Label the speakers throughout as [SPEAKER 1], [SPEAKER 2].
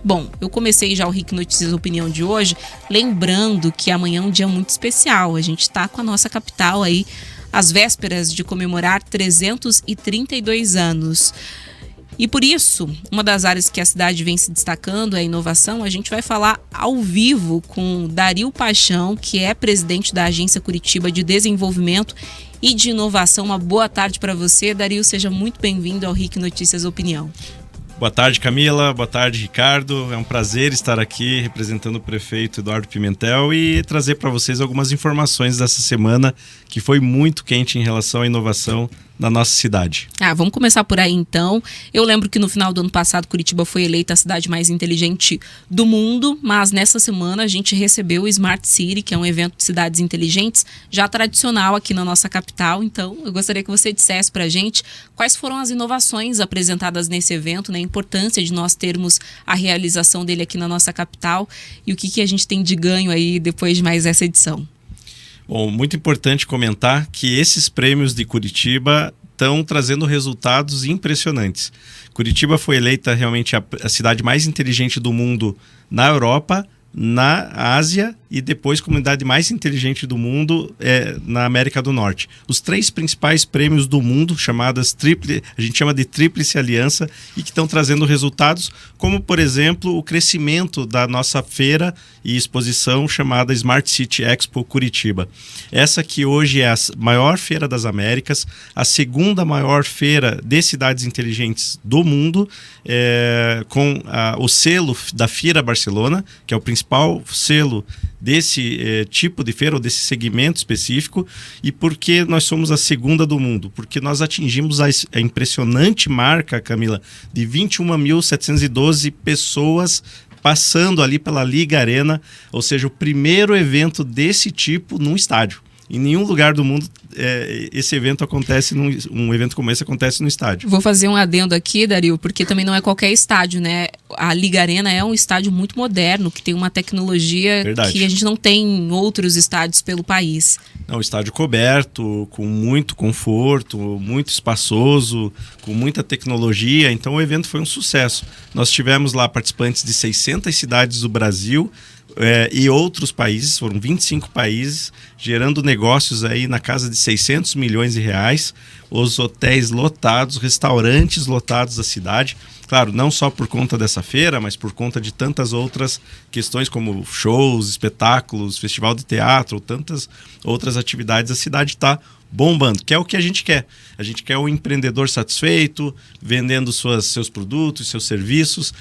[SPEAKER 1] Bom, eu comecei já o RIC Notícias Opinião de hoje, lembrando que amanhã é um dia muito especial. A gente está com a nossa capital aí, às vésperas de comemorar 332 anos. E por isso, uma das áreas que a cidade vem se destacando é a inovação. A gente vai falar ao vivo com Dario Paixão, que é presidente da Agência Curitiba de Desenvolvimento e de Inovação. Uma boa tarde para você, Dario. Seja muito bem-vindo ao RIC Notícias Opinião.
[SPEAKER 2] Boa tarde, Camila. Boa tarde, Ricardo. É um prazer estar aqui representando o prefeito Eduardo Pimentel e trazer para vocês algumas informações dessa semana que foi muito quente em relação à inovação na nossa cidade.
[SPEAKER 1] Vamos começar por aí então. Eu lembro que no final do ano passado Curitiba foi eleita a cidade mais inteligente do mundo, mas nessa semana a gente recebeu o Smart City, que é um evento de cidades inteligentes já tradicional aqui na nossa capital. Então eu gostaria que você dissesse pra gente quais foram as inovações apresentadas nesse evento, né? A importância de nós termos a realização dele aqui na nossa capital e o que a gente tem de ganho aí depois de mais essa edição.
[SPEAKER 2] Bom, muito importante comentar que esses prêmios de Curitiba estão trazendo resultados impressionantes. Curitiba foi eleita realmente a cidade mais inteligente do mundo na Europa, na Ásia e depois comunidade mais inteligente do mundo na América do Norte. Os 3 principais prêmios do mundo, a gente chama de Tríplice Aliança, e que estão trazendo resultados, como por exemplo o crescimento da nossa feira e exposição chamada Smart City Expo Curitiba. Essa que hoje é a maior feira das Américas, a segunda maior feira de cidades inteligentes do mundo, com o selo da Fira Barcelona, que é o principal selo desse tipo de feira, ou desse segmento específico. E por que nós somos a segunda do mundo? Porque nós atingimos a impressionante marca, Camila, de 21.712 pessoas passando ali pela Liga Arena, ou seja, o primeiro evento desse tipo num estádio. Em nenhum lugar do mundo esse evento acontece, um evento como esse acontece no estádio.
[SPEAKER 1] Vou fazer um adendo aqui, Dario, porque também não é qualquer estádio, né? A Liga Arena é um estádio muito moderno, que tem uma tecnologia que a gente não tem em outros estádios pelo país.
[SPEAKER 2] É um estádio coberto, com muito conforto, muito espaçoso, com muita tecnologia. Então o evento foi um sucesso. Nós tivemos lá participantes de 600 cidades do Brasil, e outros países, foram 25 países, gerando negócios aí na casa de 600 milhões de reais, os hotéis lotados, restaurantes lotados da cidade. Claro, não só por conta dessa feira, mas por conta de tantas outras questões como shows, espetáculos, festival de teatro, tantas outras atividades. A cidade está bombando, que é o que a gente quer. A gente quer o empreendedor satisfeito, vendendo seus produtos, seus serviços,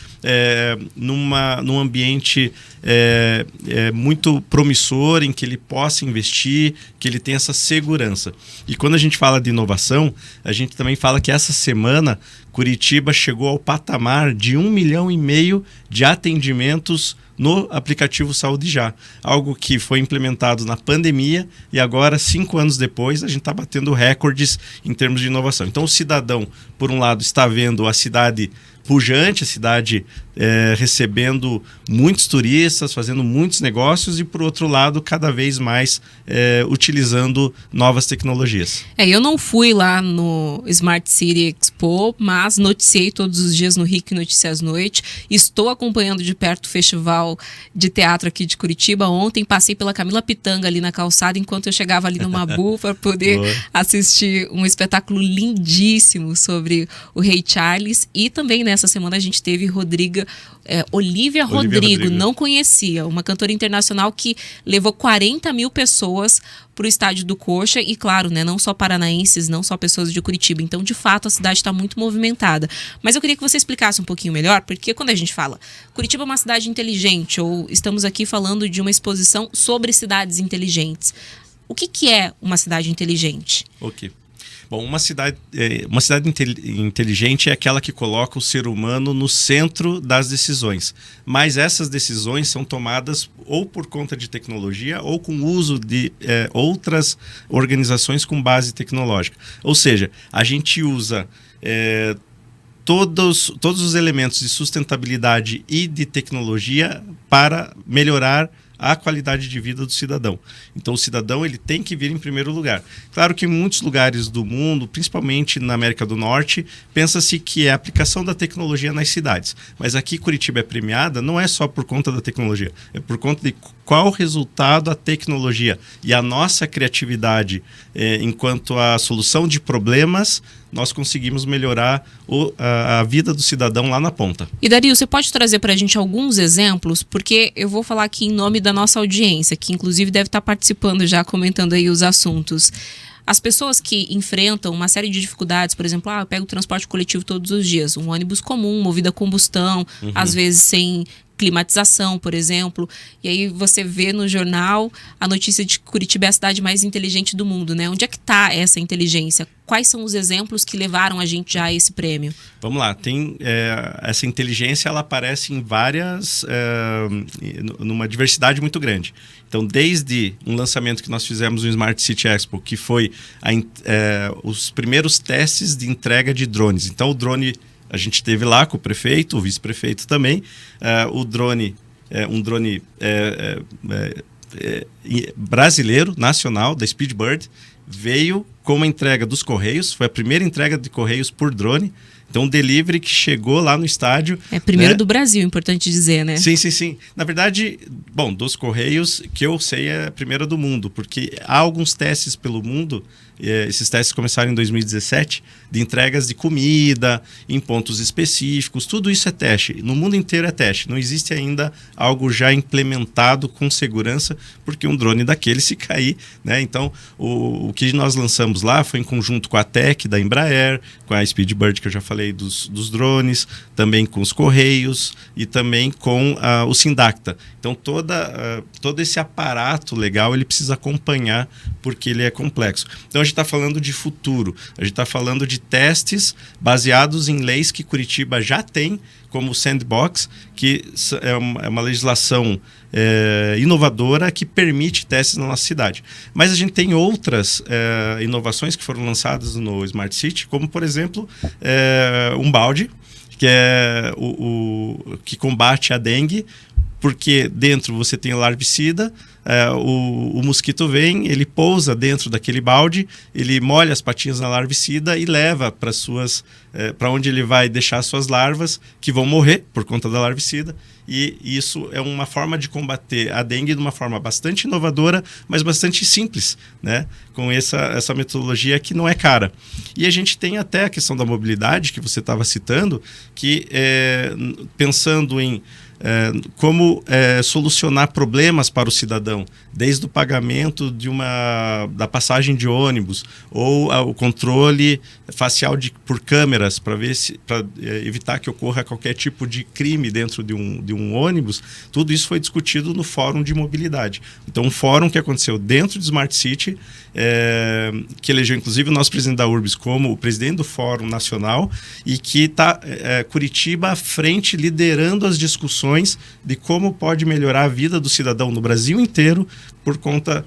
[SPEAKER 2] num ambiente muito promissor, em que ele possa investir, que ele tenha essa segurança. E quando a gente fala de inovação, a gente também fala que essa semana Curitiba chegou ao patamar de 1,5 milhão de atendimentos no aplicativo Saúde Já, algo que foi implementado na pandemia e agora, 5 anos depois, a gente está batendo recordes em termos de inovação. Então o cidadão, por um lado, está vendo a cidade pujante, a cidade recebendo muitos turistas, fazendo muitos negócios, e por outro lado, cada vez mais utilizando novas tecnologias.
[SPEAKER 1] Eu não fui lá no Smart City Expo, mas noticiei todos os dias no RIC Notícias Noite. Estou acompanhando de perto o Festival de Teatro aqui de Curitiba. Ontem passei pela Camila Pitanga ali na calçada, enquanto eu chegava ali no Mabu para poder assistir um espetáculo lindíssimo sobre o Rei Charles. E também nessa semana a gente teve Olivia Rodrigo, não conhecia, uma cantora internacional que levou 40 mil pessoas para o estádio do Coxa e, claro, né, não só paranaenses, não só pessoas de Curitiba. Então, de fato, a cidade está muito movimentada. Mas eu queria que você explicasse um pouquinho melhor, porque quando a gente fala Curitiba é uma cidade inteligente, ou estamos aqui falando de uma exposição sobre cidades inteligentes, o que é uma cidade inteligente?
[SPEAKER 2] Ok. Bom, uma cidade inteligente é aquela que coloca o ser humano no centro das decisões. Mas essas decisões são tomadas ou por conta de tecnologia ou com o uso de outras organizações com base tecnológica. Ou seja, a gente usa todos os elementos de sustentabilidade e de tecnologia para melhorar a qualidade de vida do cidadão. Então o cidadão ele tem que vir em primeiro lugar. Claro que em muitos lugares do mundo, principalmente na América do Norte, pensa-se que é a aplicação da tecnologia nas cidades. Mas aqui Curitiba é premiada não é só por conta da tecnologia, é por conta de qual resultado a tecnologia e a nossa criatividade enquanto a solução de problemas, nós conseguimos melhorar a vida do cidadão lá na ponta.
[SPEAKER 1] E Dario, você pode trazer para a gente alguns exemplos? Porque eu vou falar aqui em nome da nossa audiência, que inclusive deve estar participando já, comentando aí os assuntos. As pessoas que enfrentam uma série de dificuldades, por exemplo, eu pego o transporte coletivo todos os dias, um ônibus comum, movido a combustão, às vezes sem climatização, por exemplo, e aí você vê no jornal a notícia de que Curitiba é a cidade mais inteligente do mundo, né? Onde é que está essa inteligência? Quais são os exemplos que levaram a gente já a esse prêmio?
[SPEAKER 2] Vamos lá, tem essa inteligência, ela aparece em várias, numa diversidade muito grande. Então, desde um lançamento que nós fizemos no Smart City Expo, que foi os primeiros testes de entrega de drones. Então, o drone a gente teve lá com o prefeito, o vice-prefeito também. O drone um drone brasileiro, nacional, da Speedbird, veio com uma entrega dos Correios. Foi a primeira entrega de Correios por drone. Então, um delivery que chegou lá no estádio...
[SPEAKER 1] É primeiro, né? Do Brasil, importante dizer, né?
[SPEAKER 2] Sim, sim, sim. Na verdade, bom, dos Correios, que eu sei, é a primeira do mundo, porque há alguns testes pelo mundo. Esses testes começaram em 2017, de entregas de comida, em pontos específicos. Tudo isso é teste. No mundo inteiro é teste. Não existe ainda algo já implementado com segurança, porque um drone daquele se cair, né? Então, o que nós lançamos lá foi em conjunto com a TEC da Embraer, com a Speedbird, que eu já falei dos drones, também com os Correios e também com o Sindacta. Então, todo esse aparato legal, ele precisa acompanhar, porque ele é complexo. Então, a gente está falando de futuro, a gente está falando de testes baseados em leis que Curitiba já tem, como o Sandbox, que é uma legislação inovadora que permite testes na nossa cidade. Mas a gente tem outras inovações que foram lançadas no Smart City, como, por exemplo, um balde, que é que combate a dengue, porque dentro você tem o larvicida, o mosquito vem, ele pousa dentro daquele balde, ele molha as patinhas na larvicida e leva para onde ele vai deixar as suas larvas, que vão morrer por conta da larvicida. E isso é uma forma de combater a dengue de uma forma bastante inovadora, mas bastante simples, né? Com essa metodologia que não é cara. E a gente tem até a questão da mobilidade, que você estava citando, que pensando em como solucionar problemas para o cidadão, desde o pagamento da passagem de ônibus ou o controle facial por câmeras para evitar que ocorra qualquer tipo de crime dentro de um ônibus. Tudo isso foi discutido no Fórum de Mobilidade. Então, um fórum que aconteceu dentro do Smart City, que elegeu inclusive o nosso presidente da URBS como o presidente do Fórum Nacional, e que está Curitiba à frente, liderando as discussões de como pode melhorar a vida do cidadão no Brasil inteiro por conta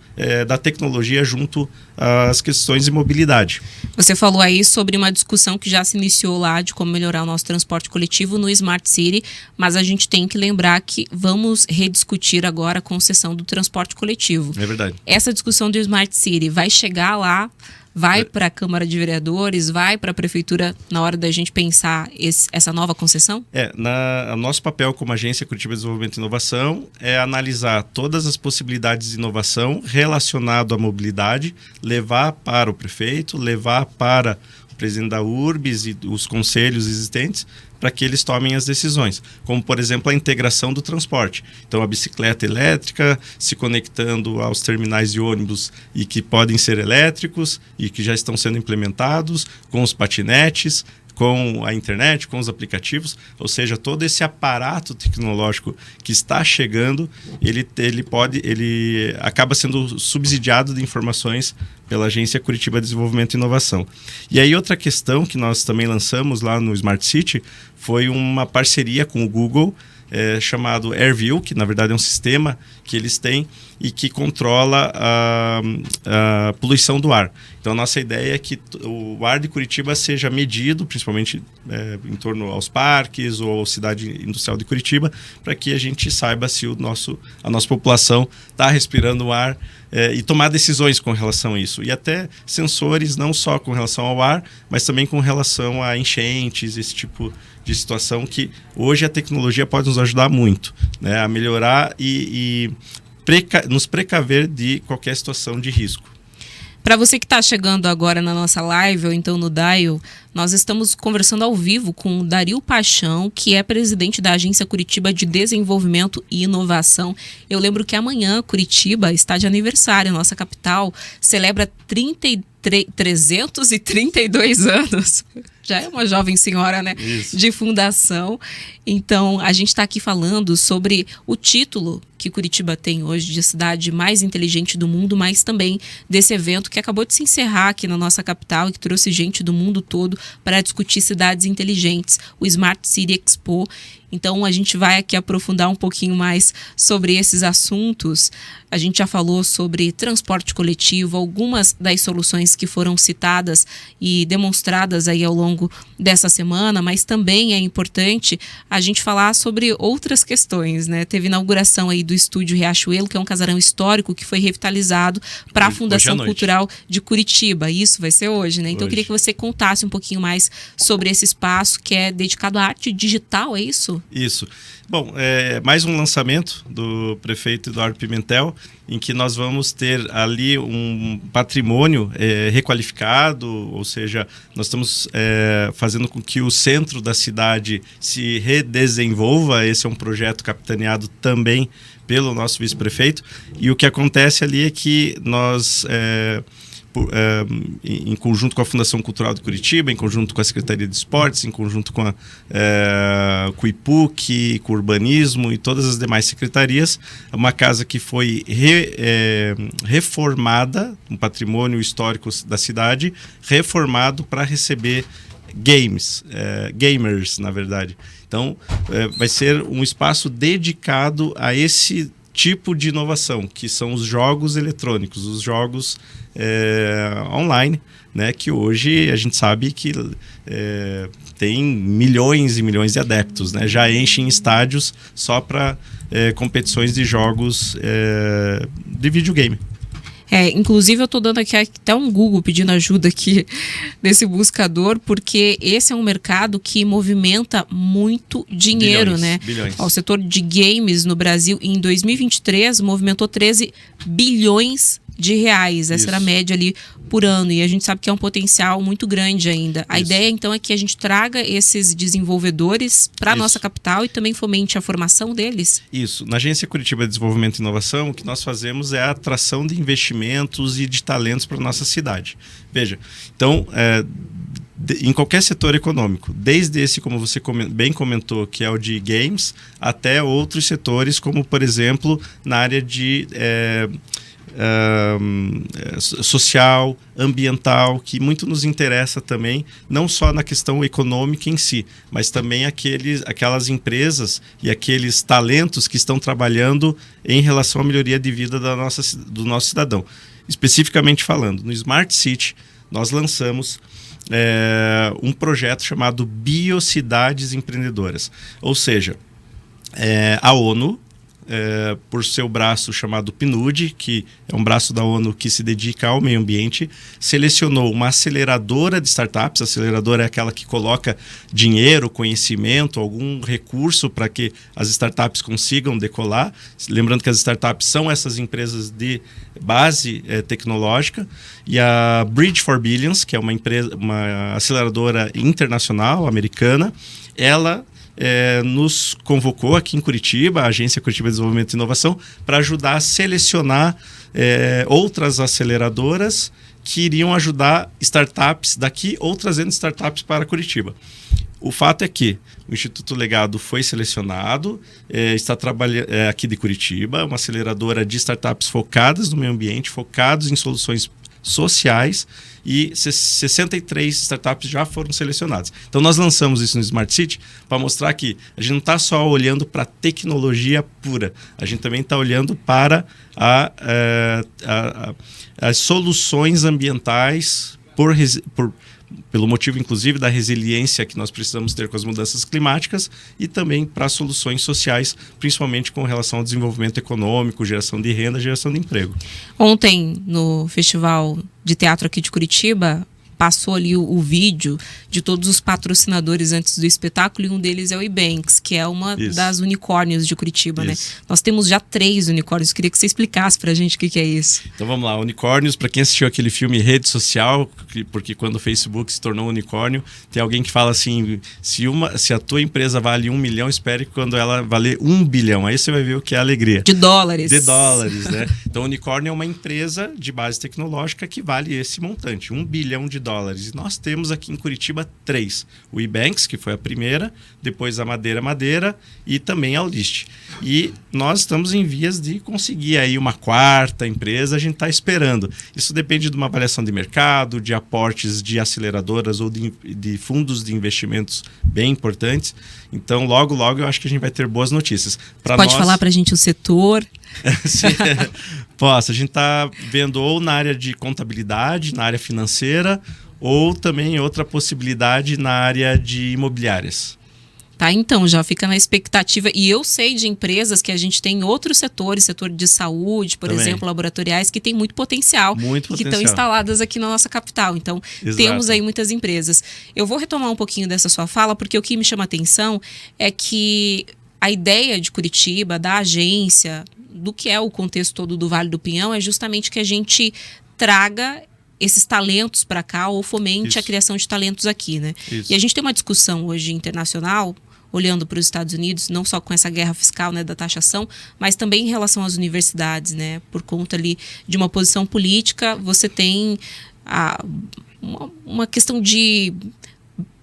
[SPEAKER 2] da tecnologia junto às questões de mobilidade.
[SPEAKER 1] Você falou aí sobre uma discussão que já se iniciou lá de como melhorar o nosso transporte coletivo no Smart City, mas a gente tem que lembrar que vamos rediscutir agora a concessão do transporte coletivo.
[SPEAKER 2] É verdade.
[SPEAKER 1] Essa discussão do Smart City vai chegar lá, vai para a Câmara de Vereadores, vai para a Prefeitura na hora da gente pensar essa nova concessão?
[SPEAKER 2] O nosso papel como Agência Curitiba de Desenvolvimento e Inovação é analisar todas as possibilidades de inovação relacionado à mobilidade, levar para o prefeito, levar para o presidente da URBS e os conselhos existentes, para que eles tomem as decisões, como, por exemplo, a integração do transporte. Então, a bicicleta elétrica se conectando aos terminais de ônibus e que podem ser elétricos e que já estão sendo implementados, com os patinetes, com a internet, com os aplicativos, ou seja, todo esse aparato tecnológico que está chegando, ele acaba sendo subsidiado de informações pela Agência Curitiba Desenvolvimento e Inovação. E aí outra questão que nós também lançamos lá no Smart City foi uma parceria com o Google, chamado AirView, que na verdade é um sistema que eles têm e que controla a poluição do ar. Então a nossa ideia é que o ar de Curitiba seja medido, principalmente em torno aos parques ou à cidade industrial de Curitiba, para que a gente saiba se a nossa população está respirando o ar e tomar decisões com relação a isso. E até sensores não só com relação ao ar, mas também com relação a enchentes, esse tipo de situação que hoje a tecnologia pode nos ajudar muito, né, a melhorar e nos precaver de qualquer situação de risco.
[SPEAKER 1] Para você que está chegando agora na nossa live ou então no Dial, nós estamos conversando ao vivo com o Dario Paixão, que é presidente da Agência Curitiba de Desenvolvimento e Inovação. Eu lembro que amanhã Curitiba está de aniversário, nossa capital celebra 332 anos. Já é uma jovem senhora, né?
[SPEAKER 2] Isso.
[SPEAKER 1] De fundação. Então, a gente está aqui falando sobre o título que Curitiba tem hoje de cidade mais inteligente do mundo, mas também desse evento que acabou de se encerrar aqui na nossa capital e que trouxe gente do mundo todo para discutir cidades inteligentes, o Smart City Expo. Então, a gente vai aqui aprofundar um pouquinho mais sobre esses assuntos. A gente já falou sobre transporte coletivo, algumas das soluções que foram citadas e demonstradas aí ao longo dessa semana, mas também é importante a gente falar sobre outras questões, né? Teve inauguração aí do Estúdio Riachuelo, que é um casarão histórico que foi revitalizado para a Fundação Cultural de Curitiba. Isso vai ser hoje, né? Então, eu queria que você contasse um pouquinho mais sobre esse espaço que é dedicado à arte digital, é isso?
[SPEAKER 2] Isso. Bom, mais um lançamento do prefeito Eduardo Pimentel, em que nós vamos ter ali um patrimônio requalificado, ou seja, nós estamos fazendo com que o centro da cidade se redesenvolva. Esse é um projeto capitaneado também pelo nosso vice-prefeito, e o que acontece ali é que nós... em conjunto com a Fundação Cultural de Curitiba, em conjunto com a Secretaria de Esportes, em conjunto com o IPUC, com o Urbanismo e todas as demais secretarias, uma casa que foi reformada, um patrimônio histórico da cidade, reformado para receber gamers, na verdade. Então, vai ser um espaço dedicado a esse tipo de inovação, que são os jogos eletrônicos, os jogos online, né, que hoje a gente sabe que tem milhões e milhões de adeptos, né, já enchem estádios só para competições de jogos de videogame.
[SPEAKER 1] Inclusive eu estou dando aqui até um Google pedindo ajuda aqui nesse buscador, porque esse é um mercado que movimenta muito dinheiro, né?
[SPEAKER 2] Bilhões.
[SPEAKER 1] O setor de games no Brasil, em 2023, movimentou 13 bilhões de reais. Essa era a média ali por ano. E a gente sabe que é um potencial muito grande ainda. A ideia, então, é que a gente traga esses desenvolvedores para a nossa capital e também fomente a formação deles.
[SPEAKER 2] Isso. Na Agência Curitiba de Desenvolvimento e Inovação, o que nós fazemos é a atração de investimentos e de talentos para a nossa cidade. Veja, então... em qualquer setor econômico, desde esse, como você bem comentou, que é o de games, até outros setores, como, por exemplo, na área de social, ambiental, que muito nos interessa também, não só na questão econômica em si, mas também aquelas empresas e aqueles talentos que estão trabalhando em relação à melhoria de vida do nosso cidadão. Especificamente falando, no Smart City, nós lançamos um projeto chamado Biocidades Empreendedoras. Ou seja, a ONU, por seu braço chamado PNUD, que é um braço da ONU que se dedica ao meio ambiente, selecionou uma aceleradora de startups. A aceleradora é aquela que coloca dinheiro, conhecimento, algum recurso para que as startups consigam decolar. Lembrando que as startups são essas empresas de base tecnológica. E a Bridge for Billions, que é uma aceleradora internacional, americana, ela... nos convocou aqui em Curitiba, a Agência Curitiba de Desenvolvimento e Inovação, para ajudar a selecionar outras aceleradoras que iriam ajudar startups daqui ou trazendo startups para Curitiba. O fato é que o Instituto Legado foi selecionado, está trabalhando aqui de Curitiba, uma aceleradora de startups focadas no meio ambiente, focados em soluções sociais e 63 startups já foram selecionadas. Então nós lançamos isso no Smart City para mostrar que a gente não está só olhando para a tecnologia pura, a gente também está olhando para as soluções ambientais pelo motivo, inclusive, da resiliência que nós precisamos ter com as mudanças climáticas e também para soluções sociais, principalmente com relação ao desenvolvimento econômico, geração de renda, geração de emprego.
[SPEAKER 1] Ontem, no Festival de Teatro aqui de Curitiba, passou ali o vídeo de todos os patrocinadores antes do espetáculo, e um deles é o Ebanks, que é uma das unicórnios de Curitiba, né? Nós temos já 3 unicórnios. Queria que você explicasse pra gente o que é isso.
[SPEAKER 2] Então vamos lá, unicórnios, para quem assistiu aquele filme Rede Social, porque quando o Facebook se tornou unicórnio, tem alguém que fala assim, se a tua empresa vale 1 milhão, espere quando ela valer 1 bilhão. Aí você vai ver o que é alegria.
[SPEAKER 1] De dólares.
[SPEAKER 2] De dólares, né? Então unicórnio é uma empresa de base tecnológica que vale esse montante, 1 bilhão de dólares. E nós temos aqui em Curitiba 3. O Ebanks, que foi a primeira, depois a Madeira e também a Audist. E nós estamos em vias de conseguir aí uma 4ª empresa, a gente está esperando. Isso depende de uma avaliação de mercado, de aportes de aceleradoras ou de fundos de investimentos bem importantes. Então, logo eu acho que a gente vai ter boas notícias.
[SPEAKER 1] Pode falar para a gente o setor?
[SPEAKER 2] Posso. A gente está vendo ou na área de contabilidade, na área financeira, ou também outra possibilidade na área de imobiliárias.
[SPEAKER 1] Tá, então, já fica na expectativa. E eu sei de empresas que a gente tem em outros setores, setor de saúde, por exemplo, laboratoriais, que tem muito potencial. Que estão instaladas aqui na nossa capital. Então, temos aí muitas empresas. Eu vou retomar um pouquinho dessa sua fala, porque o que me chama a atenção é que a ideia de Curitiba, da agência, do que é o contexto todo do Vale do Pinhão, é justamente que a gente traga esses talentos para cá ou fomente a criação de talentos aqui, né? E a gente tem uma discussão hoje internacional, olhando para os Estados Unidos, não só com essa guerra fiscal, né, da taxação, mas também em relação às universidades, né? Por conta ali de uma posição política, você tem uma questão de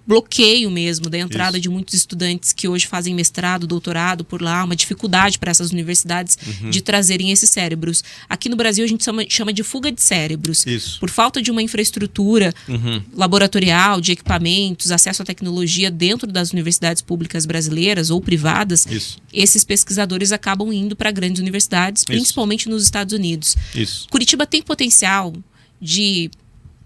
[SPEAKER 1] bloqueio mesmo da entrada de muitos estudantes que hoje fazem mestrado, doutorado por lá, uma dificuldade para essas universidades de trazerem esses cérebros. Aqui no Brasil a gente chama de fuga de cérebros. Por falta de uma infraestrutura laboratorial, de equipamentos, acesso à tecnologia dentro das universidades públicas brasileiras ou privadas, esses pesquisadores acabam indo para grandes universidades, principalmente nos Estados Unidos. Curitiba tem potencial de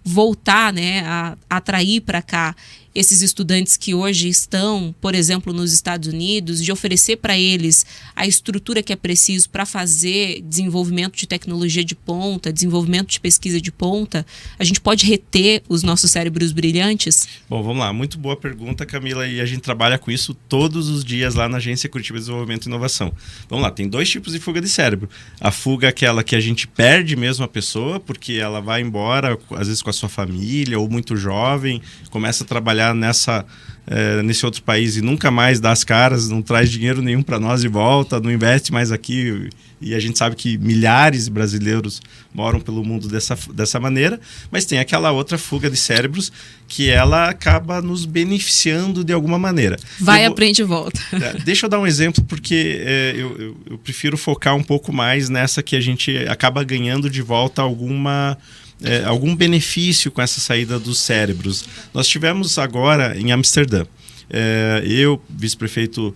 [SPEAKER 1] voltar, né, a atrair para cá esses estudantes que hoje estão, por exemplo, nos Estados Unidos, de oferecer para eles a estrutura que é preciso para fazer desenvolvimento de tecnologia de ponta, desenvolvimento de pesquisa de ponta. A gente pode reter os nossos cérebros brilhantes?
[SPEAKER 2] Bom, vamos lá. Muito boa pergunta, Camila, e a gente trabalha com isso todos os dias lá na Agência Curitiba de Desenvolvimento e Inovação. Vamos lá, tem 2 tipos de fuga de cérebro. A fuga é aquela que a gente perde mesmo a pessoa, porque ela vai embora, às vezes com a sua família, ou muito jovem, começa a trabalhar nesse outro país e nunca mais dá as caras, não traz dinheiro nenhum para nós de volta, não investe mais aqui, e a gente sabe que milhares de brasileiros moram pelo mundo dessa maneira, mas tem aquela outra fuga de cérebros que ela acaba nos beneficiando de alguma maneira.
[SPEAKER 1] Aprende e volta.
[SPEAKER 2] Deixa eu dar um exemplo, porque eu prefiro focar um pouco mais nessa que a gente acaba ganhando de volta algum benefício com essa saída dos cérebros. Nós tivemos agora em Amsterdã. Eu, vice-prefeito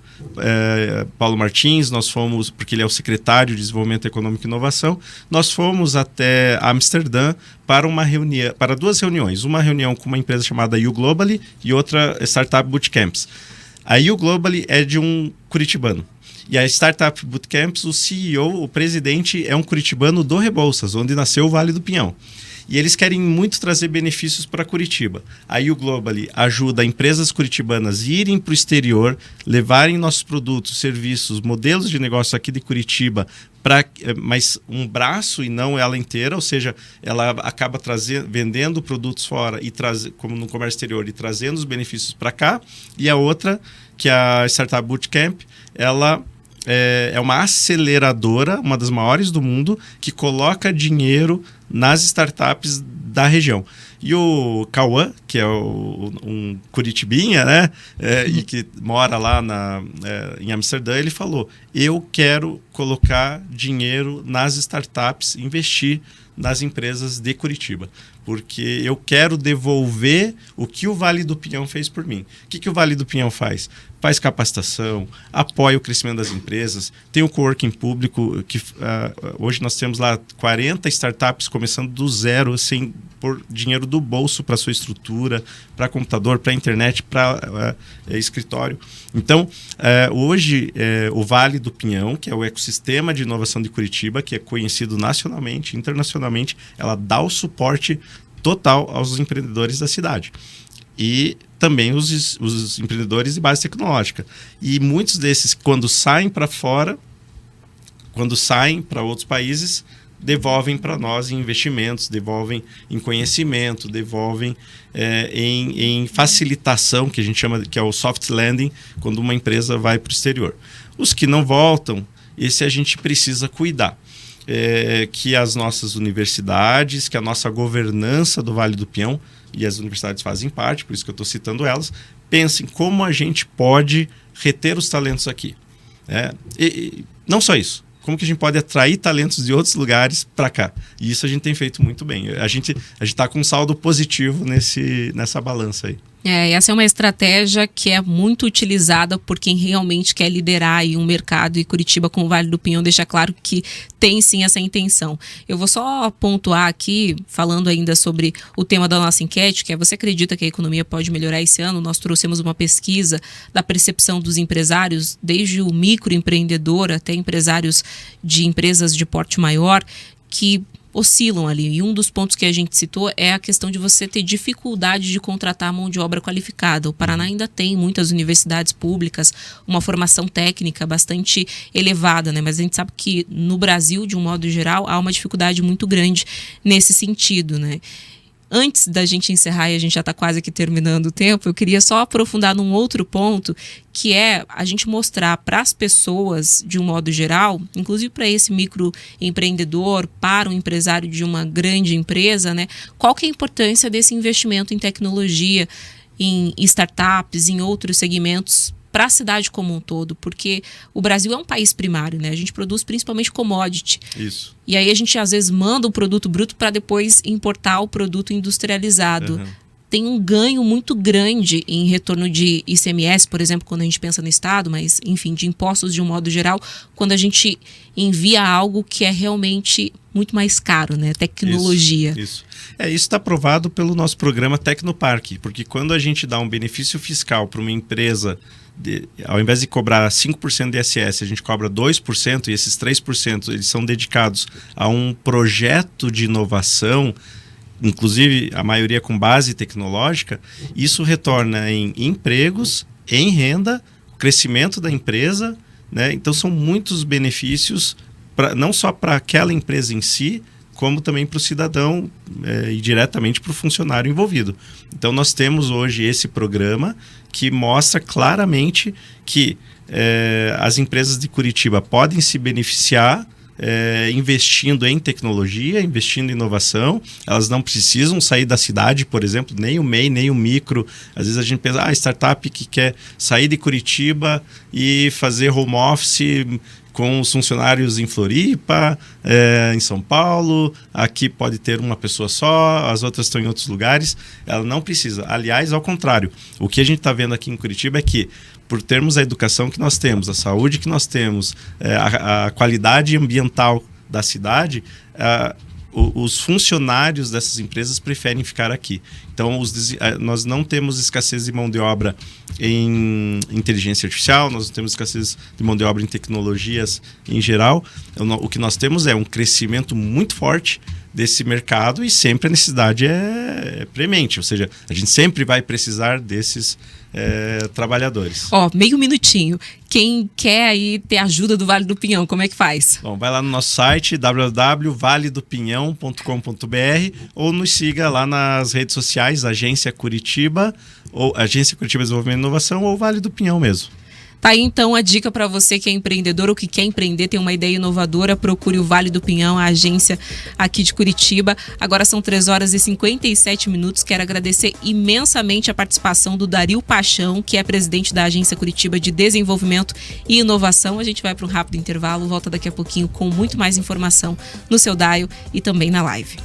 [SPEAKER 2] Paulo Martins, nós fomos, porque ele é o secretário de Desenvolvimento Econômico e Inovação, nós fomos até Amsterdã para 2 reuniões. Uma reunião com uma empresa chamada YouGlobally e outra Startup Bootcamps. A YouGlobally é de um curitibano. E a Startup Bootcamps, o CEO, o presidente, é um curitibano do Rebouças, onde nasceu o Vale do Pinhão. E eles querem muito trazer benefícios para Curitiba. A YouGlobally ajuda empresas curitibanas a irem para o exterior, levarem nossos produtos, serviços, modelos de negócio aqui de Curitiba, mas um braço e não ela inteira, ou seja, ela acaba vendendo produtos fora, como no comércio exterior, e trazendo os benefícios para cá. E a outra, que é a Startup Bootcamp, ela é uma aceleradora, uma das maiores do mundo, que coloca dinheiro nas startups da região. E o Cauã, que é um curitibinha, né? E que mora lá em Amsterdã, ele falou: eu quero colocar dinheiro nas startups, investir nas empresas de Curitiba, porque eu quero devolver o que o Vale do Pinhão fez por mim. O que o Vale do Pinhão faz? Faz capacitação, apoia o crescimento das empresas, tem o coworking público, que hoje nós temos lá 40 startups começando do zero, sem pôr dinheiro do bolso para sua estrutura, para computador, para internet, para escritório. Então, hoje, o Vale do Pinhão, que é o ecossistema de inovação de Curitiba, que é conhecido nacionalmente, internacionalmente, ela dá o suporte total aos empreendedores da cidade. E também os empreendedores de base tecnológica. E muitos desses, quando saem para fora, quando saem para outros países, devolvem para nós em investimentos, devolvem em conhecimento, devolvem em facilitação, que a gente chama, que é o soft landing, quando uma empresa vai para o exterior. Os que não voltam, esse a gente precisa cuidar. Que as nossas universidades, que a nossa governança do Vale do Pinhão, e as universidades fazem parte, por isso que eu estou citando elas, pensem como a gente pode reter os talentos aqui. E não só isso, como que a gente pode atrair talentos de outros lugares para cá. E isso a gente tem feito muito bem. A gente está com um saldo positivo nessa balança aí.
[SPEAKER 1] Essa é uma estratégia que é muito utilizada por quem realmente quer liderar aí um mercado, e Curitiba com o Vale do Pinhão deixa claro que tem sim essa intenção. Eu vou só pontuar aqui, falando ainda sobre o tema da nossa enquete, que é: você acredita que a economia pode melhorar esse ano? Nós trouxemos uma pesquisa da percepção dos empresários, desde o microempreendedor até empresários de empresas de porte maior, que oscilam ali. E um dos pontos que a gente citou é a questão de você ter dificuldade de contratar mão de obra qualificada. O Paraná ainda tem muitas universidades públicas, uma formação técnica bastante elevada, né? Mas a gente sabe que no Brasil, de um modo geral, há uma dificuldade muito grande nesse sentido, né? Antes da gente encerrar, e a gente já está quase aqui terminando o tempo, eu queria só aprofundar num outro ponto, que é a gente mostrar para as pessoas, de um modo geral, inclusive para esse microempreendedor, para um empresário de uma grande empresa, né, qual que é a importância desse investimento em tecnologia, em startups, em outros segmentos, para a cidade como um todo, porque o Brasil é um país primário, né? A gente produz principalmente commodity.
[SPEAKER 2] Isso.
[SPEAKER 1] E aí a gente às vezes manda o produto bruto para depois importar o produto industrializado. Uhum. Tem um ganho muito grande em retorno de ICMS, por exemplo, quando a gente pensa no Estado, mas enfim, de impostos de um modo geral, quando a gente envia algo que é realmente muito mais caro, né? Tecnologia.
[SPEAKER 2] Isso está aprovado pelo nosso programa Tecnoparque, porque quando a gente dá um benefício fiscal para uma empresa, ao invés de cobrar 5% de ISS, a gente cobra 2%, e esses 3% eles são dedicados a um projeto de inovação, inclusive a maioria com base tecnológica. Isso retorna em empregos, em renda, crescimento da empresa, né? Então são muitos benefícios, não só para aquela empresa em si, como também para o cidadão e diretamente para o funcionário envolvido. Então nós temos hoje esse programa que mostra claramente que as empresas de Curitiba podem se beneficiar investindo em tecnologia, investindo em inovação. Elas não precisam sair da cidade, por exemplo, nem o MEI, nem o micro. Às vezes a gente pensa, startup que quer sair de Curitiba e fazer home office com os funcionários em Floripa, em São Paulo, aqui pode ter uma pessoa só, as outras estão em outros lugares. Ela não precisa. Aliás, ao contrário, o que a gente está vendo aqui em Curitiba é que, por termos a educação que nós temos, a saúde que nós temos, a qualidade ambiental da cidade, os funcionários dessas empresas preferem ficar aqui. Então, nós não temos escassez de mão de obra em inteligência artificial, nós não temos escassez de mão de obra em tecnologias em geral. O que nós temos é um crescimento muito forte desse mercado, e sempre a necessidade é premente, ou seja, a gente sempre vai precisar desses trabalhadores.
[SPEAKER 1] Meio minutinho. Quem quer aí ter ajuda do Vale do Pinhão, como é que faz?
[SPEAKER 2] Bom, vai lá no nosso site www.valedopinhão.com.br ou nos siga lá nas redes sociais, Agência Curitiba, ou Agência Curitiba Desenvolvimento e Inovação, ou Vale do Pinhão mesmo.
[SPEAKER 1] Tá aí então a dica para você que é empreendedor ou que quer empreender, tem uma ideia inovadora, procure o Vale do Pinhão, a agência aqui de Curitiba. Agora são 3h57. Quero agradecer imensamente a participação do Dario Paixão, que é presidente da Agência Curitiba de Desenvolvimento e Inovação. A gente vai para um rápido intervalo, volta daqui a pouquinho com muito mais informação no seu dial e também na live.